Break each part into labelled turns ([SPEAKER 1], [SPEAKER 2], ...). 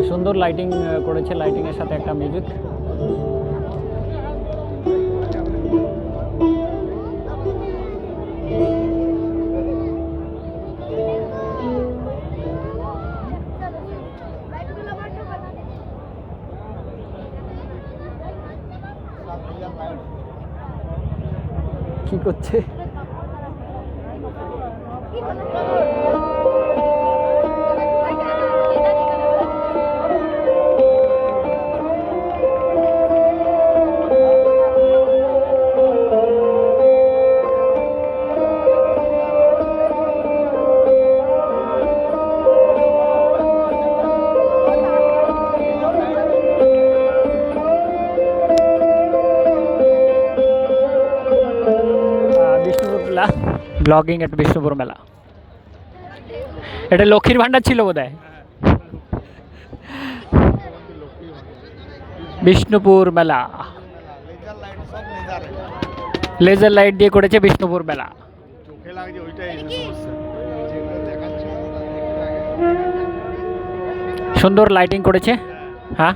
[SPEAKER 1] সুন্দর লাইটিং করেছে, লাইটিংয়ের সাথে একটা মিউজিক। কি করছে? বিষ্ণুপুর মেলা, ব্লগিং এট বিষ্ণুপুর মেলা। এটা লক্ষ্মীর ভান্ডার ছিল বোধহয়। বিষ্ণুপুর মেলা লেজার লাইট দিয়ে করেছে বিষ্ণুপুর মেলা। সুন্দর লাইটিং করেছে। হ্যাঁ,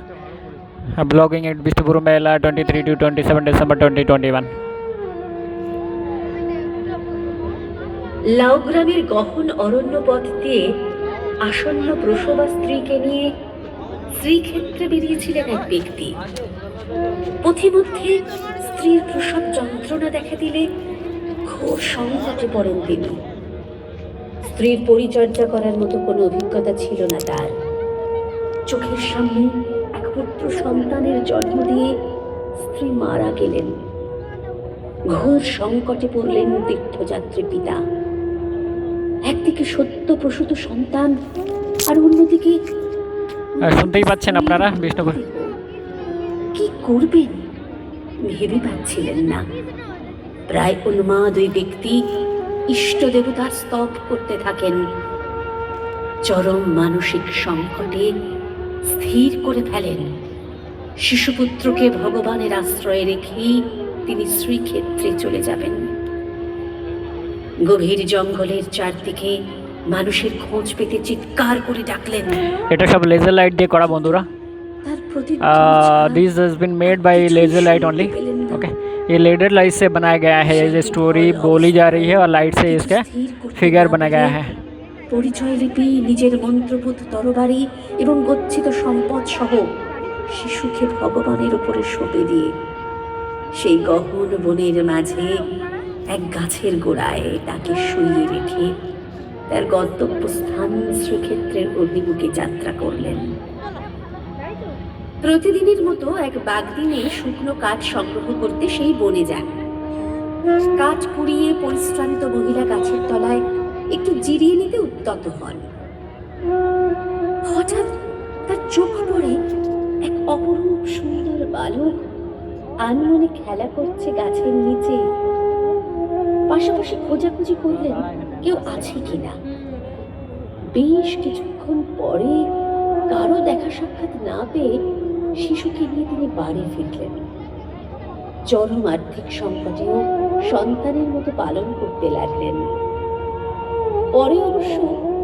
[SPEAKER 1] ব্লগিং এট বিষ্ণুপুর মেলা 23 to 27 ডিসেম্বর 2021।
[SPEAKER 2] লাউগ্রামের গহন অরণ্য পথ দিয়ে আসন্ন প্রসবা স্ত্রীকে নিয়ে শ্রীক্ষেত্রে বেরিয়েছিলেন এক ব্যক্তি। পথিমধ্যে স্ত্রীর প্রসব যন্ত্রণা দেখা দিলে ঘোর সংকটে পড়েন তিনি। স্ত্রীর পরিচর্যা করার মতো কোনো অভিজ্ঞতা ছিল না তার। চোখের সামনে এক পুত্র সন্তানের জন্ম দিয়ে স্ত্রী মারা গেলেন। ঘোর সংকটে পড়লেন তীর্থযাত্রী পিতা। একদিকে সদ্য প্রসূত সন্তান, আর অন্যদিকে
[SPEAKER 1] শুনতেই পাচ্ছেন আপনারা বিষ্ণুপুর।
[SPEAKER 2] কি করবেন ভেবে পাচ্ছিলেন না। প্রায় উন্মাদ ওই ব্যক্তি ইষ্ট দেবতার স্তব করতে থাকেন। চরম মানসিক সংকটে স্থির করে ফেলেন শিশুপুত্রকে ভগবানের আশ্রয়ে রেখেই তিনি শ্রীক্ষেত্রে চলে যাবেন। গভীর জঙ্গলের চারদিকে মানুষের খোঁজ পেতে চিৎকার করে ডাকলেন।
[SPEAKER 1] এটা সব লেজার লাইট দিয়ে করা বন্ধুরা। This has been made by laser light only. Okay, ये लेजर लाइट से बनाया गया है। ये स्टोरी बोली जा रही है और लाइट से इसका फिगर बनाया गया है।
[SPEAKER 2] পরিচয় লিপি, নিজের মন্ত্রপুত তরবারি এবং গচ্ছিত সম্পদ সহ শিশুকে ভগবানের উপরে সঁপে দিয়ে সেই গহন বনের মাঝে এক গাছের গোড়ায় তাকে শুইয়ে রেখে তার গন্তব্যস্থান শ্রীক্ষেত্রের অভিমুখে যাত্রা করলেন। প্রতিদিনের মতো এক বাগদিনে শুকনো কাঠ সংগ্রহ করতে সেই বনে যান। কাঠ কুড়িয়ে পরিশ্রান্ত মহিলা গাছের তলায় একটু জিরিয়ে নিতে উদ্যত হন। হঠাৎ তার চোখ পড়ে এক অপরূপ সুন্দর বালক আনমনে খেলা করছে গাছের নিচে। পাশাপাশি খোঁজাখুঁজি করলেন কেউ আছে কিনা। বেশ কিছুক্ষণ পরে কারো দেখা সাক্ষাৎ না পেয়ে শিশুকে নিয়ে তিনি বাড়ি ফিরলেন। চরম আর্থিক সংকটেও সন্তানের মতো পালন করতে লাগলেন। পরে অবশ্য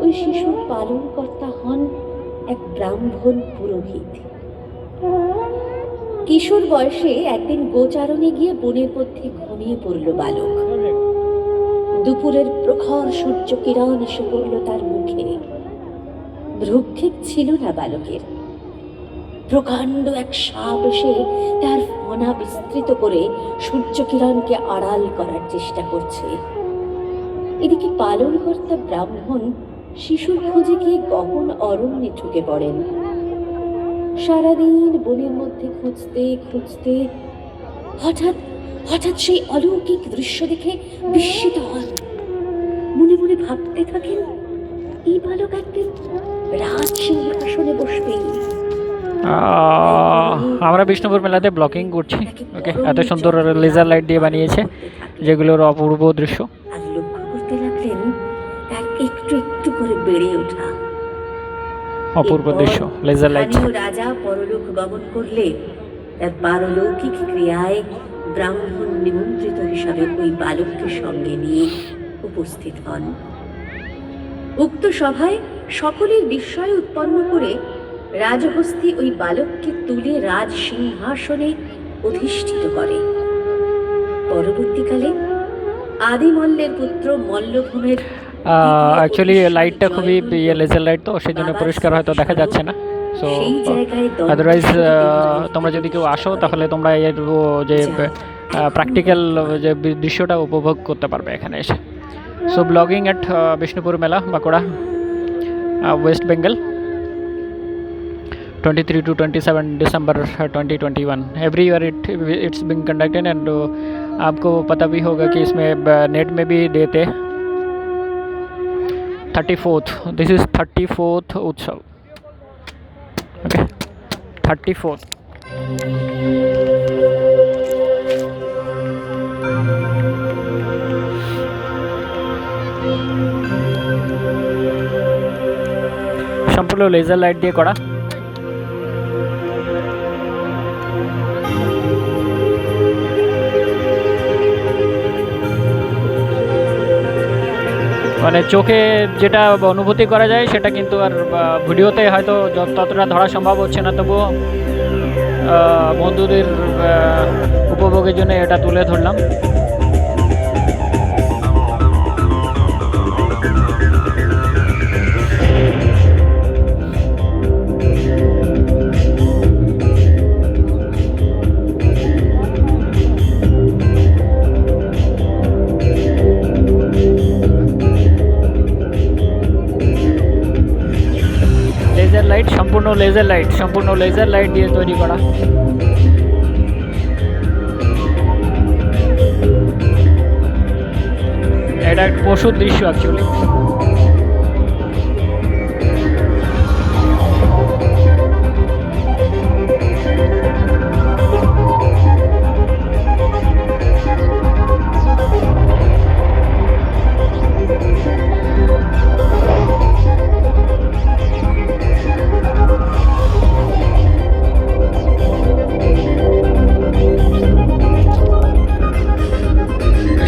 [SPEAKER 2] ওই শিশুর পালনকর্তা হন এক ব্রাহ্মণ পুরোহিত। কিশোর বয়সে একদিন গোচারণে গিয়ে বনের মধ্যে ঘুমিয়ে পড়ল বালক। দুপুরের প্রখর সূর্য কিরণ এসে পড়ল তার মুখে। ভ্রুক্ষেপ ছিল না বালকের। প্রকাণ্ড এক সাপ এসে তার ফনা বিস্তৃত করে সূর্য কিরণকে আড়াল করার চেষ্টা করছে। এদিকে পালনকর্তা ব্রাহ্মণ শিশুর খোঁজে গিয়ে গহন অরণ্যে ঢুকে পড়েন। সারাদিন বনের মধ্যে খুঁজতে খুঁজতে হঠাৎ হঠাৎ সেই অলৌকিক দৃশ্য দেখে বিস্মিত হন। মনে মনে ভাবতে থাকেন, এই বালক একদিন রাজ সিংহাসনে বসবেই।
[SPEAKER 1] আমরা বিষ্ণুপুর মেলাতে ব্লগিং করছি। ওকে, এত সুন্দর লেজার লাইট দিয়ে বানিয়েছে যেগুলোর অপূর্ব দৃশ্য।
[SPEAKER 2] আর লক্ষ্য করতে লাগলেন তার একটু একটু করে বেড়ে ওঠা
[SPEAKER 1] অপূর্ব দৃশ্য লেজার লাইট।
[SPEAKER 2] রাজা পরলোক গমন করলে তার পারলৌকিক ক্রিয়ায় ব্রাহ্মণ নিমন্ত্রিত হিসাবে ওই বালককে সঙ্গে নিয়ে উপস্থিত হন। উক্ত সভায় সকলের বিস্ময় উৎপন্ন করে রাজহস্তি ওই বালককে তুলে রাজ সিংহাসনে অধিষ্ঠিত করে। পরবর্তীকালে আদিমল্লের পুত্র মল্লভূমের
[SPEAKER 1] অ্যাকচুয়ালি লাইটটা খুবই ইয়ে লেজার লাইট, তো সেই জন্য পরিষ্কার হয়তো দেখা যাচ্ছে না। সো আদারওয়াইজ তোমরা যদি কেউ আসো তাহলে তোমরা এর যে প্র্যাকটিক্যাল যে দৃশ্যটা উপভোগ করতে পারবে এখানে এসে। So blogging at Bishnupur Mela, Bankura, west Bengal, 23 to 27 December 2021। Every year it's being conducted and आपको पता भी होगा कि इसमें नेट में भी देते 34th, दिस इज़ 34th उत्सव। Okay, 34th। সম্পূর্ণ লেজার লাইট দিয়ে করা। মানে চোখে যেটা অনুভূতি করা যায় সেটা কিন্তু আর ভিডিওতে হয়তো ততটা ধরা সম্ভব হচ্ছে না, তবুও বন্ধুদের উপভোগের জন্য এটা তুলে ধরলাম। সম্পূর্ণ লেজার লাইট দিয়ে তৈরি করা। এটা একটা পশুর দৃশ্য অ্যাকচুয়ালি।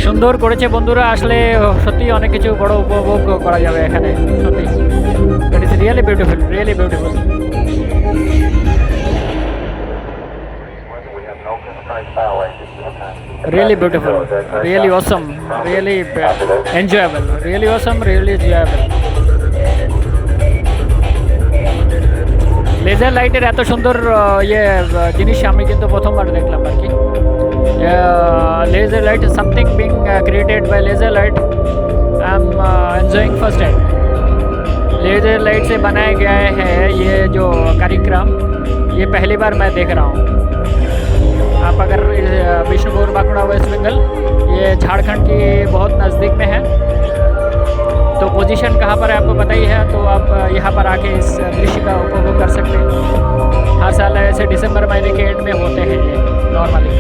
[SPEAKER 1] সুন্দর করেছে বন্ধুরা, আসলে সত্যি অনেক কিছু বড় উপভোগ করা যাবে এখানে। সত্যি it is really beautiful, really beautiful. Really beautiful, really awesome, really enjoyable, really awesome, really enjoyable। Laser লাইটের এত সুন্দর ইয়ে জিনিস আমি কিন্তু প্রথমবার দেখলাম আর কি। Laser light, something being created by laser light, I'm enjoying first time। Laser light से बनाया गया है ये जो कार्यक्रम, ये पहली बार मैं देख रहा हूँ। आप अगर बिष्णुपुर, बांकुड़ा, वेस्ट बंगाल, ये झारखंड की बहुत नज़दीक में है, तो पोजीशन कहाँ पर है आपको पता ही है, तो आप यहाँ पर आके इस दृश्य का उपभोग कर सकते हैं। हर साल ऐसे दिसंबर महीने के एंड में होते हैं ये normally.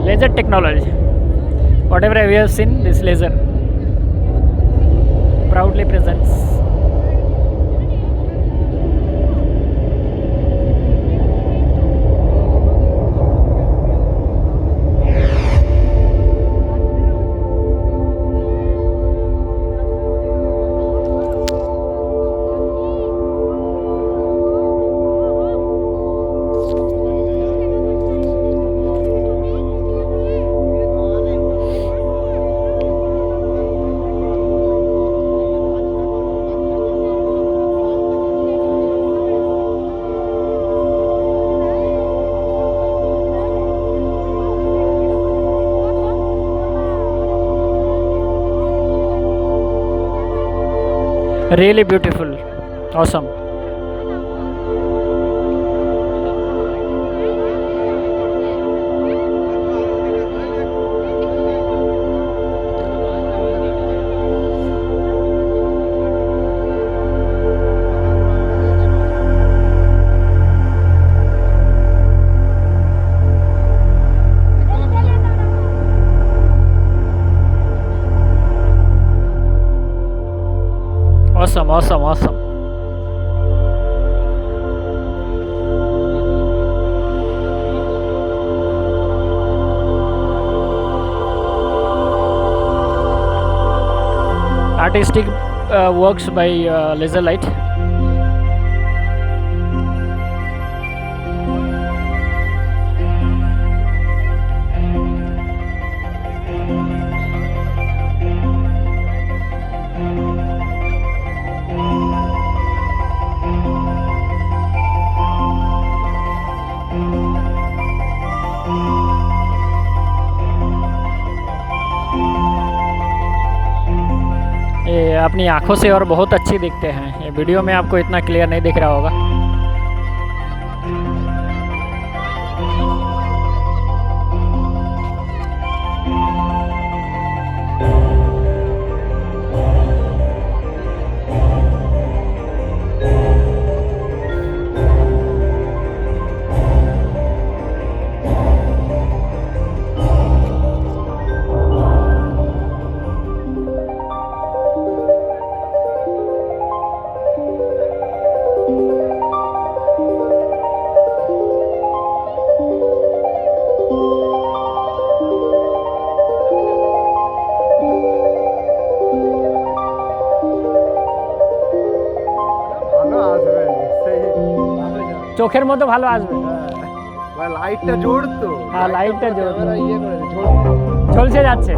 [SPEAKER 1] Laser technology, whatever we have seen, this laser proudly presents। Really beautiful. Awesome. Awesome, awesome, awesome. Artistic works by laser light. ये अपनी आंखों से और बहुत अच्छी दिखते हैं। ये वीडियो में आपको इतना क्लियर नहीं दिख रहा होगा।
[SPEAKER 3] ভালো আসবে সেই
[SPEAKER 1] চোখের মতো ভালো আসবে।
[SPEAKER 3] লাইটটা জোর তো,
[SPEAKER 1] হ্যাঁ, লাইটটা জোর।
[SPEAKER 3] ক্যামেরা ইয়ে করে
[SPEAKER 1] ঝলসে যাচ্ছে।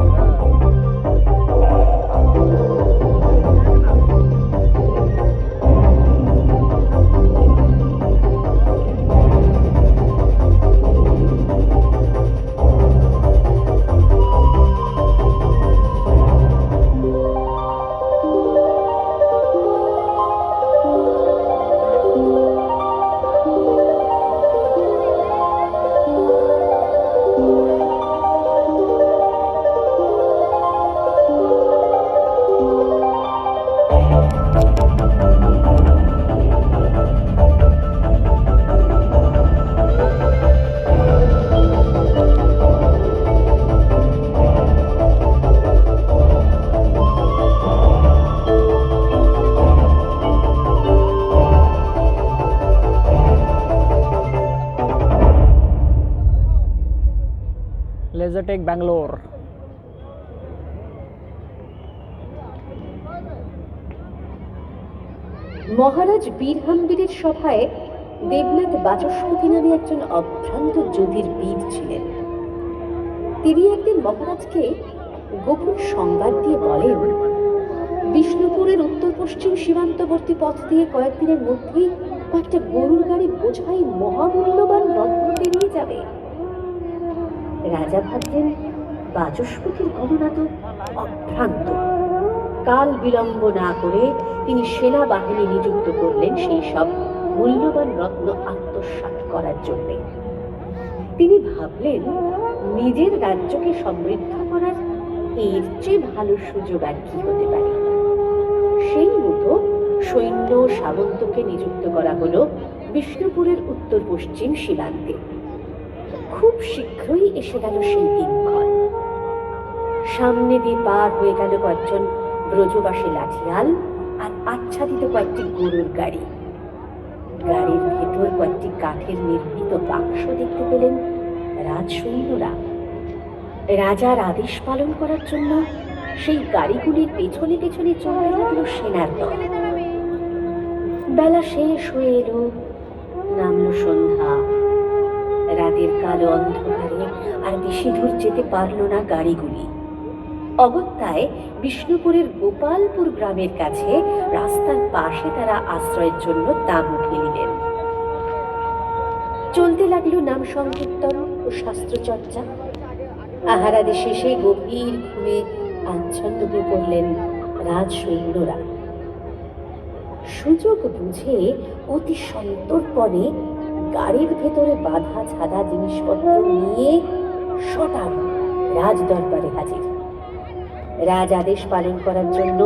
[SPEAKER 1] Lasertech Bangalore.
[SPEAKER 2] মহারাজ বীরহাম্বীরের সভায় দেবনাথ বাচস্পতি নামে একজন অভ্রান্ত জ্যোতির্বিদ ছিলেন। তিনি একদিন মহারাজকে গোপন সংবাদ দিয়ে বলেন, বিষ্ণুপুরের উত্তর পশ্চিম সীমান্তবর্তী পথ দিয়ে কয়েকদিনের মধ্যেই কয়েকটা গরুর গাড়ি বোঝাই মহামূল্যবান রত্ন পেরিয়ে যাবে। রাজা ভাবলেন, বাচস্পতির গণনা তো অভ্রান্ত। কাল বিলম্ব না করে তিনি সেনাবাহিনী নিযুক্ত করলেন সেই সব মূল্যবান রত্ন আত্মসাৎ করার জন্য। তিনি ভাবলেন, নিজের রাজ্যকে সমৃদ্ধ করার এর চেয়ে ভালো সুযোগ আর কি হতে পারে। সেই মতো সৈন্য সামন্তকে নিযুক্ত করা হলো বিষ্ণুপুরের উত্তর পশ্চিম সীমান্তে। খুব শীঘ্রই এসে গেল সেই দিনক্ষণ। সামনে দিয়ে পার হয়ে গেল কয়েকজন ব্রজবাসী লাঠিয়াল আর আচ্ছাদিত কয়েকটি গরুর গাড়ি। গাড়ির ভেতর কয়েকটি কাঠের নির্মিত বাক্স দেখতে পেলেন রাজসৈন্যরা। রাজার আদেশ পালন করার জন্য সেই গাড়িগুলির পেছনে পেছনে চলতে লাগলো সেনার দল। বেলা শেষ হয়ে এলো, নামলো সন্ধ্যা। রাতের কালো অন্ধকারে আর বেশি দূর যেতে পারল না গাড়িগুলি। অগত্যায় বিষ্ণুপুরের গোপালপুর গ্রামের কাছে রাস্তার পাশে তারা আশ্রয়ের জন্য তাঁবু ফেলিলেন। চলতে লাগলো নাম সংকীর্তন ও শাস্ত্রচর্চা। আহারাদি শেষে গভীর ঘুমে আচ্ছন্ন হয়ে পড়লেন রাজসৈন্যরা। সুযোগ বুঝে অতি সন্তর্পণে গাড়ির ভেতরে বাঁধা ছাদা জিনিসপত্র নিয়ে সটান রাজ দরবারে হাজির। রাজ আদেশ পালন করার জন্য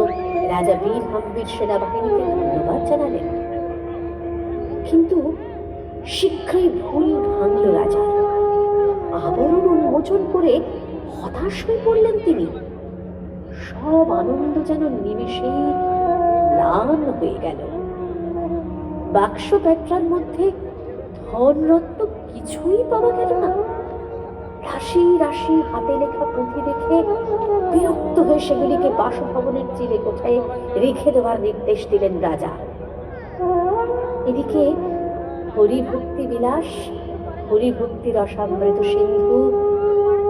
[SPEAKER 2] রাজা বীর হাম্বির সেনাবাহিনীকে ধন্যবাদ জানালেন। কিন্তু শীঘ্রই ভুল ভাঙল রাজা। আবরণ উন্মোচন করে হতাশ হয়ে পড়লেন তিনি। সব আনন্দ যেন নিমেষেই ম্লান হয়ে গেল। বাক্স প্যাট্রার মধ্যে ধনরত্ন কিছুই পাওয়া গেল না। রাশি রাশি হাতে লেখা পুঁথি দেখে বিরক্ত হয়ে সেগুলিকে বাসভবনের চিলে কোঠায় রেখে দেওয়ার নির্দেশ দিলেন রাজা। এদিকে হরিভক্তি বিলাস, হরিভক্তি রসামৃত সিন্ধু,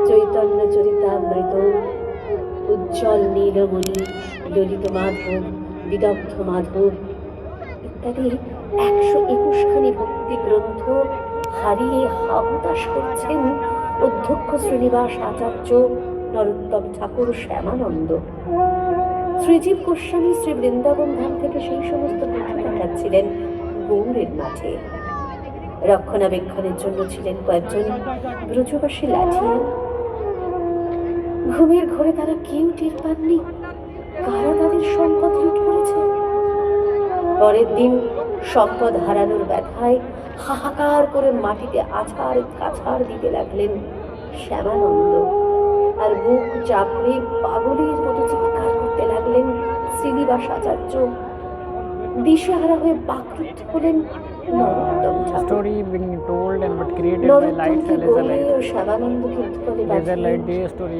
[SPEAKER 2] চৈতন্য চরিতামৃত, উজ্জ্বল নীলমণি, ললিত মাধব, বিদগ্ধ মাধব ইত্যাদি 121 খানি ভক্তি গ্রন্থ হারিয়ে হাহুতাশ করছেন অধ্যক্ষ শ্রীনিবাস আচার্য, নরোত্তম ঠাকুর, শ্যামানন্দ। শ্রীজীব গোস্বামী শ্রী বৃন্দাবন ধাম থেকে সেই সমস্ত পুঁথি পাঠাচ্ছিলেন গৌড়ের মাঠে। রক্ষণাবেক্ষণের জন্য ছিলেন কয়েকজন ব্রজবাসী লাঠিয়াল। ঘুমের ঘোরে তারা কেউ টের পাননি কারা তাদের সম্পদ লুট করেছে। পরের দিন সম্পদ হারানোর ব্যথায় হাহাকার করে মাটিতে আছাড় কাছাড় দিতে লাগলেন শ্যামানন্দ, আর বুক চাপড়ে পাগলের মতো চিৎকার করতে লাগলেন শ্রীনিবাস আচার্য। দিশেহারা হয়ে বাকরুদ্ধ হলেন নরোত্তম ঠাকুর।
[SPEAKER 1] Story being told and but created by lights and laser light.
[SPEAKER 2] শ্যামানন্দকে উৎকলে
[SPEAKER 1] Laser light দিয়ে story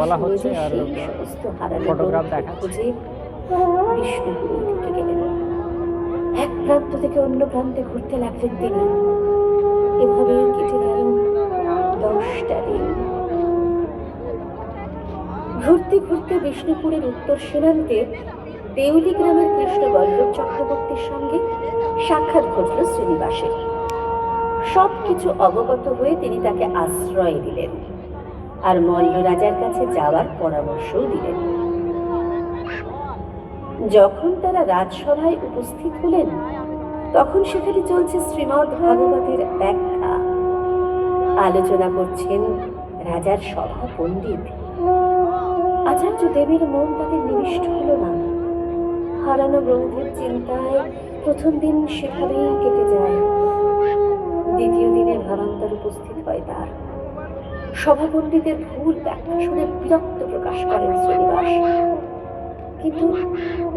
[SPEAKER 1] বলা হচ্ছে আর ফটোগ্রাফ দেখাচ্ছে।
[SPEAKER 2] বিষ্ণুপুরী থেকে গেলেন। এক প্রান্ত থেকে অন্য প্রান্তে ঘুরতে লাগলেন তিনি। এভাবে কেটে গেল 10টা দিন। ঘুরতে ঘুরতে বিষ্ণুপুরের উত্তর সীমান্তে দেউলি গ্রামের কৃষ্ণ বল্লভ চক্রবর্তীর সঙ্গে সাক্ষাৎ ঘটল শ্রীনিবাসের। সবকিছু অবগত হয়ে তিনি তাকে আশ্রয় দিলেন আর মল্ল রাজার কাছে যাওয়ার পরামর্শও দিলেন। যখন তারা রাজসভায় উপস্থিত হলেন তখন সেখানে চলছে শ্রীমদ্ ভাগবতের ব্যাখ্যা। আলোচনা করছেন রাজার সভা পণ্ডিত। আচার্য দেবের মন তাদের নিবিষ্ট হল না। হারানো গ্রন্থের চিন্তায় প্রথম দিন সেভাবেই কেটে যায়। দ্বিতীয় দিনে ভাবান্তর উপস্থিত হয় তার। সভা পণ্ডিতের ভুল ব্যাখ্যা শুনে বিরক্ত প্রকাশ করেন শ্রীনিবাস। কিন্তু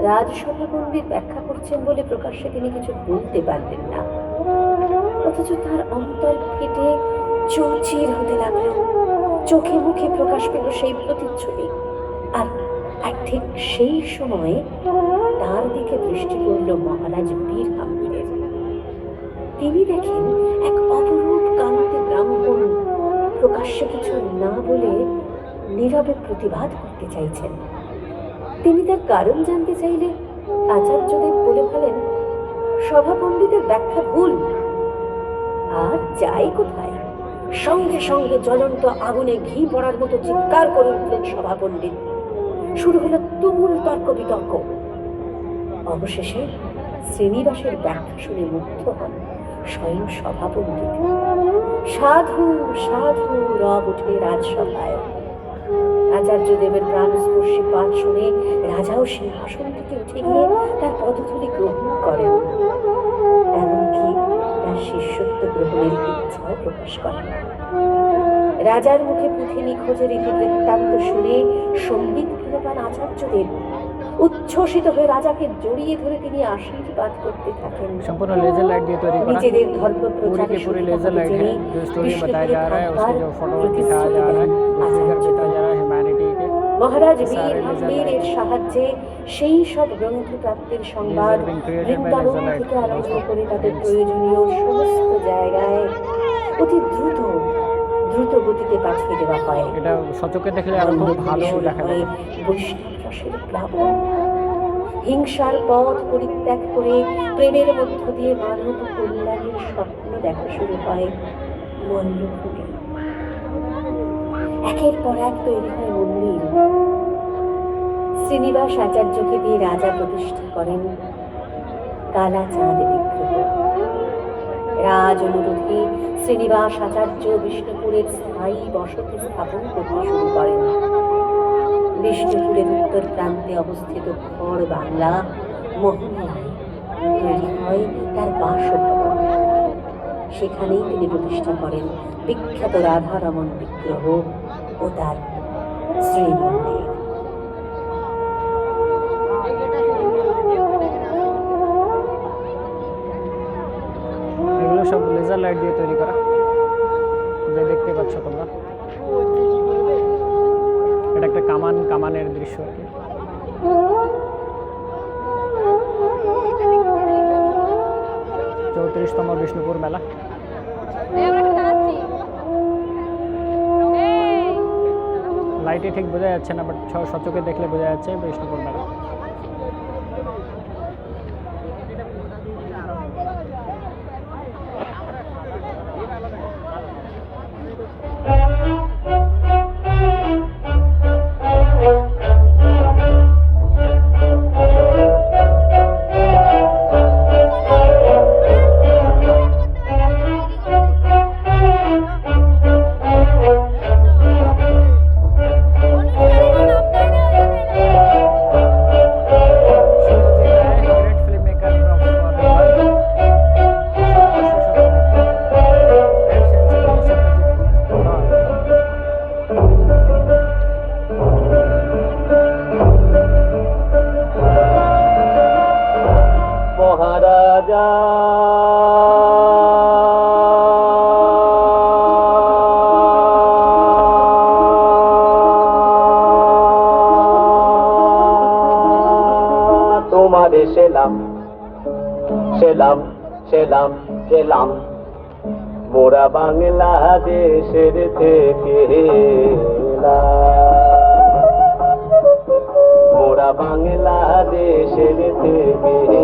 [SPEAKER 2] রাজসভা পণ্ডিত ব্যাখ্যা করছেন বলে প্রকাশ্যে তিনি কিছু বলতে পারলেন না। অথচ তার অন্তর ফেটে চৌচির হতে লাগলো। চোখে মুখে প্রকাশ পেল সেই প্রতিচ্ছবি। আর ঠিক সেই সময় তার দিকে দৃষ্টি পড়ল মহারাজ বীর হাম্বিরের। তিনি দেখেন এক অপরূপ কান্তি ব্রাহ্মণ প্রকাশ্যে কিছু না বলে নীরবে প্রতিবাদ করতে চাইছেন। তিনি তার কারণ জানতে চাইলে আচার্যদেব বলে ফেলেন, সভা পণ্ডিতের ব্যাখ্যা ভুল। আর যাই কোথায়, সঙ্গে সঙ্গে জ্বলন্ত আগুনে ঘি পড়ার মতো চিৎকার করে উঠলেন সভা পণ্ডিত। শুরু হলো তুমুল তর্ক বিতর্ক। অবশেষে শ্রীনিবাসের ব্যাখ্যা শুনে মুগ্ধ হন স্বয়ং সভা পণ্ডিত। সাধু সাধু রব উঠে রাজসভায়। আচার্য দেবের প্রাণস্পর্শী পাঠ শুনে রাজাও সিংহাসন থেকে উঠে গিয়ে তার পদধূলি গ্রহণ করেন। এমনকি তার শিষ্যত্ব গ্রহণের ইচ্ছাও প্রকাশ করেন। রাজার মুখে পুঁথি নিখোঁজের ইতিবৃত্তান্ত শুনে সম্বিত ফিরে পান আচার্যদেব। উচ্ছ্বসিত হয়ে রাজাকে জড়িয়ে ধরে তিনি আশীর্বাদ করতে থাকেন।
[SPEAKER 1] संपूर्ण लेजर लाइट দিয়ে তৈরি করা
[SPEAKER 2] নিজেদের ধর্ম প্রচারে
[SPEAKER 1] पूरी लेजर लाइट है जो स्टोरी बताया जा रहा है उसके जो फोटो दिखाया जा रहा है जो फिगर बताया जा रहा है ह्यूमैनिटी के
[SPEAKER 2] মহারাজ বীর হাম্বির এর সাহায্যে সেই সব গ্রন্থ প্রাপ্তির সংবাদ বৃন্দাবন থেকে আরম্ভ করে তাদের প্রয়োজনীয় সমস্ত জায়গায় অতি দ্রুত গতিতে পাঠিয়ে দেওয়া হয়।
[SPEAKER 1] এটা সচক্ষে দেখলে আরো খুব ভালো দেখা যায়।
[SPEAKER 2] বৈষ্ণব রসের প্লাবন। হিংসার পথ পরিত্যাগ করে প্রেমের মধ্য দিয়ে মানব কল্যাণের স্বপ্ন দেখা শুরু হয় মল্লভূমি। একের পর এক তৈরি হয় মন্দির। শ্রীনিবাস আচার্যকে দিয়ে রাজা প্রতিষ্ঠা করেন কালাচাঁদ বিগ্রহ। রাজ অনুরোধে শ্রীনিবাস আচার্য বিষ্ণুপুরের স্থায়ী বসতি স্থাপন করতে শুরু করেন। বিষ্ণুপুরের উত্তর প্রান্তে অবস্থিত খড় বাংলা মহল্লায় তৈরি হয় তার বাসভবন। সেখানেই তিনি প্রতিষ্ঠা করেন বিখ্যাত রাধারমণ বিগ্রহ ও তার শ্রীমন্দির।
[SPEAKER 1] এগুলো সব লেজার লাইট দিয়ে তৈরি করা, যে দেখতে পাচ্ছ তোমরা। এটা একটা কামানের দৃশ্য আর কি। চৌত্রিশতম বিষ্ণুপুর মেলা। লাইটে ঠিক বোঝা যাচ্ছে না, বাট সচকে দেখলে বোঝা যাচ্ছে বিষ্ণুপুর মেলা।
[SPEAKER 4] মহারাজা তোমারে সেলাম সেলাম সেলাম সেলাম, মোরা বাংলাদেশের থেকে মোরা বাংলাদেশের থেকে